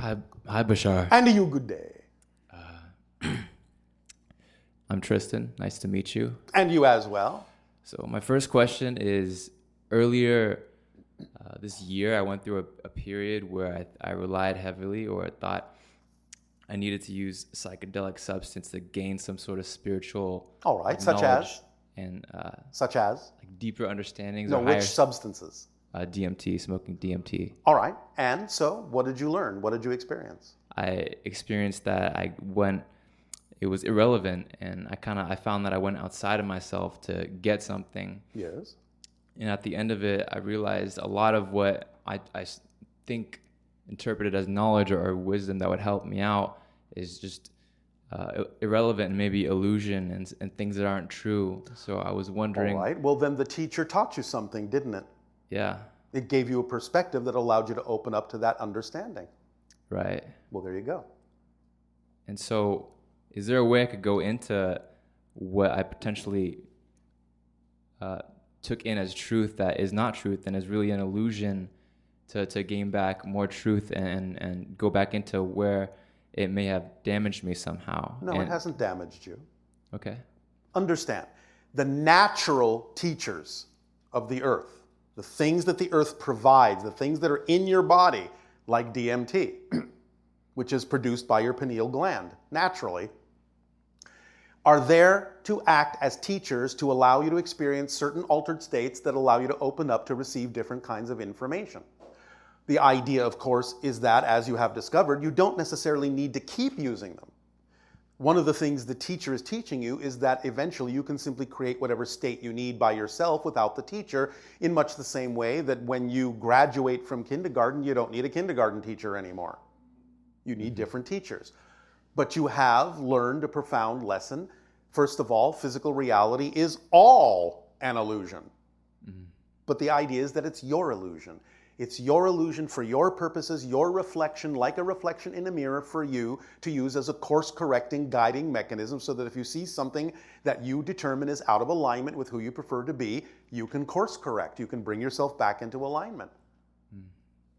Hi, hi, Bashar. And to you, good day. I'm Tristan. Nice to meet you. And you as well. So my first question is: earlier this year, I went through a period where I relied heavily, or I thought I needed to use psychedelic substance to gain some sort of spiritual All right, such knowledge as? and Such as? like deeper understandings No, or which higher substances? DMT, smoking DMT. All right. And so, what did you learn? What did you experience? I experienced that it was irrelevant, and I found that I went outside of myself to get something. Yes. And at the end of it, I realized a lot of what I think interpreted as knowledge or wisdom that would help me out is just irrelevant and maybe illusion and things that aren't true. So I was wondering. All right. Well, then the teacher taught you something, didn't it? Yeah. It gave you a perspective that allowed you to open up to that understanding. Right. Well, there you go. And so, is there a way I could go into what I potentially took in as truth that is not truth and is really an illusion to gain back more truth and go back into where it may have damaged me somehow? No, it hasn't damaged you. Okay. Understand, the natural teachers of the earth, the things that the earth provides, the things that are in your body, like DMT, which is produced by your pineal gland naturally, are there to act as teachers to allow you to experience certain altered states that allow you to open up to receive different kinds of information. The idea, of course, is that, as you have discovered, you don't necessarily need to keep using them. One of the things the teacher is teaching you is that eventually you can simply create whatever state you need by yourself without the teacher, in much the same way that when you graduate from kindergarten, you don't need a kindergarten teacher anymore. You need different teachers. But you have learned a profound lesson. First of all, physical reality is all an illusion. But the idea is that it's your illusion. It's your illusion for your purposes, your reflection, like a reflection in a mirror for you to use as a course-correcting, guiding mechanism so that if you see something that you determine is out of alignment with who you prefer to be, you can course-correct. You can bring yourself back into alignment.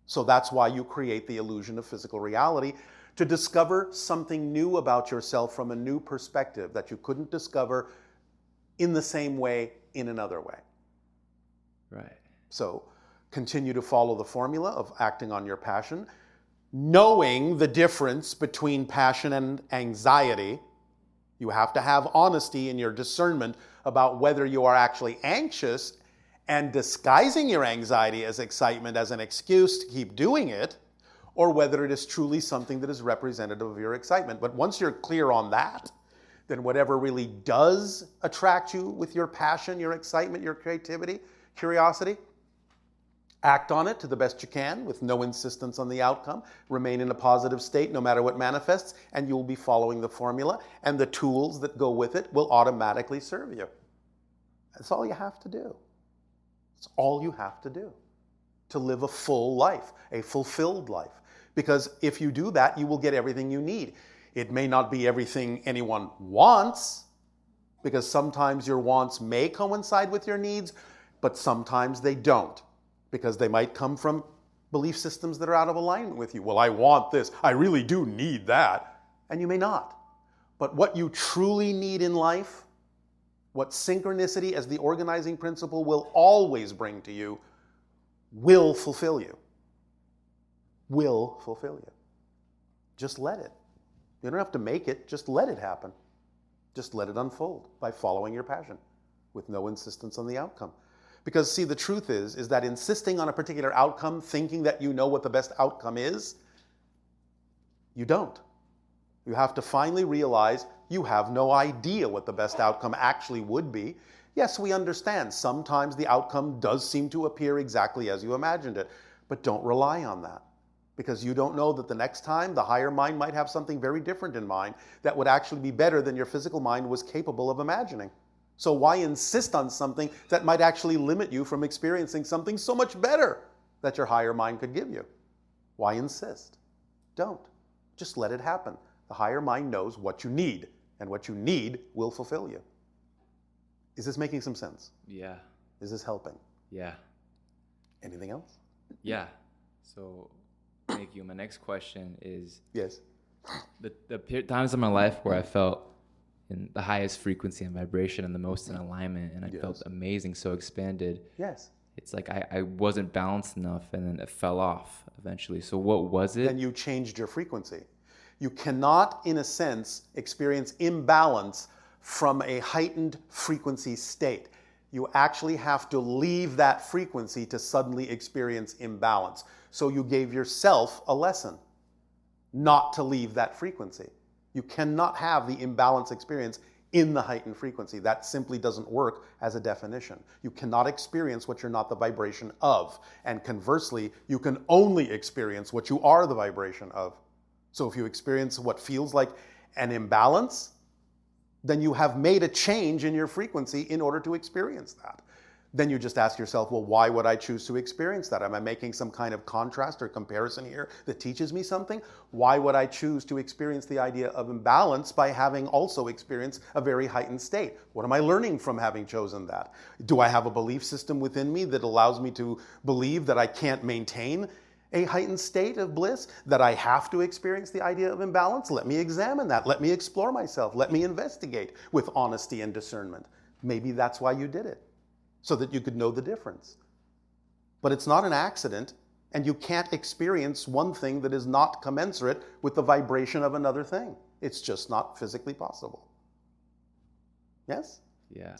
So that's why you create the illusion of physical reality, to discover something new about yourself from a new perspective that you couldn't discover in the same way in another way. Right. So continue to follow the formula of acting on your passion, knowing the difference between passion and anxiety. You have to have honesty in your discernment about whether you are actually anxious and disguising your anxiety as excitement as an excuse to keep doing it, or whether it is truly something that is representative of your excitement. But once you're clear on that, then whatever really does attract you with your passion, your excitement, your creativity, curiosity, act on it to the best you can with no insistence on the outcome. Remain in a positive state no matter what manifests, and you'll be following the formula, and the tools that go with it will automatically serve you. That's all you have to do. It's all you have to do to live a full life, a fulfilled life. Because if you do that, you will get everything you need. It may not be everything anyone wants, because sometimes your wants may coincide with your needs, but sometimes they don't, because they might come from belief systems that are out of alignment with you. Well, I want this. I really do need that. And you may not. But what you truly need in life, what synchronicity as the organizing principle will always bring to you, will fulfill you. Will fulfill you. Just let it. You don't have to make it, just let it happen. Just let it unfold by following your passion with no insistence on the outcome. Because see, the truth is that insisting on a particular outcome, thinking that you know what the best outcome is, you don't. You have to finally realize you have no idea what the best outcome actually would be. Yes, we understand. Sometimes the outcome does seem to appear exactly as you imagined it, but don't rely on that. Because you don't know that the next time the higher mind might have something very different in mind that would actually be better than your physical mind was capable of imagining. So why insist on something that might actually limit you from experiencing something so much better that your higher mind could give you? Why insist? Don't. Just let it happen. The higher mind knows what you need, and what you need will fulfill you. Is this making some sense? Yeah. Is this helping? Yeah. Anything else? Yeah. So make you. My next question is, Yes. the times in my life where I felt in the highest frequency and vibration and the most in alignment, and I felt amazing, so expanded. Yes. It's like I wasn't balanced enough, and then it fell off eventually. So what was it? Then you changed your frequency. You cannot, in a sense, experience imbalance from a heightened frequency state. You actually have to leave that frequency to suddenly experience imbalance. So you gave yourself a lesson not to leave that frequency. You cannot have the imbalance experience in the heightened frequency. That simply doesn't work as a definition. You cannot experience what you're not the vibration of. And conversely, you can only experience what you are the vibration of. So if you experience what feels like an imbalance, then you have made a change in your frequency in order to experience that. Then you just ask yourself, well, why would I choose to experience that? Am I making some kind of contrast or comparison here that teaches me something? Why would I choose to experience the idea of imbalance by having also experienced a very heightened state? What am I learning from having chosen that? Do I have a belief system within me that allows me to believe that I can't maintain a heightened state of bliss, that I have to experience the idea of imbalance? Let me examine that. Let me explore myself. Let me investigate with honesty and discernment. Maybe that's why you did it, so that you could know the difference. But it's not an accident, and you can't experience one thing that is not commensurate with the vibration of another thing. It's just not physically possible. Yes? Yeah.